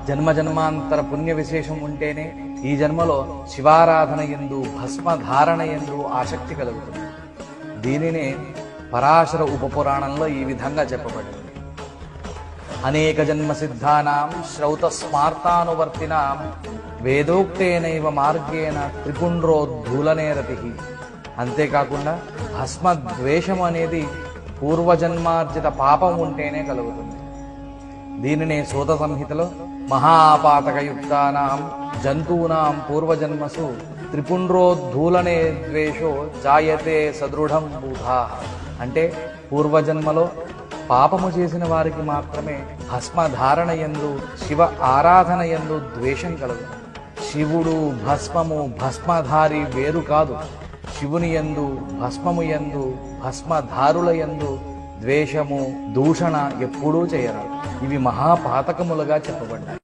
జన్మాంతర పుణ్య విశేషం ఉంటేనే ఈ జన్మలో శివారాధన యందు భస్మధారణ యందు ఆసక్తి కలుగుతుంది. దీనినే పరాశర ఉపపురాణంలో ఈ విధంగా చెప్పబడింది. అనేక జన్మ సిద్ధానాం శ్రౌత స్మార్తానువర్తినాం వేదోక్తేనైవ మార్గేణ త్రిపుండ్రోద్ధూలనే రతి. అంతేకాకుండా భస్మద్వేషం అనేది పూర్వజన్మార్జిత పాపం ఉంటేనే కలుగుతుంది. దీనినే సూత సంహితలో మహాపాతకయుక్తానాం జంతూనాం పూర్వజన్మసు త్రిపుండ్రోద్ధూలనే ద్వేషో జాయతే సదృఢం బుధా. అంటే పూర్వజన్మలో పాపము చేసిన వారికి మాత్రమే భస్మధారణ యందు శివ ఆరాధన యందు ద్వేషం కలుగుతుంది. శివుడు భస్మము భస్మధారి వేరు కాదు. శివుని యందు భస్మము యందు భస్మధారుల యందు ద్వేషము దూషణ ఎప్పుడూ చేయరాదు. ఇవి మహాపాతకములుగా చెప్పబడ్డాయి.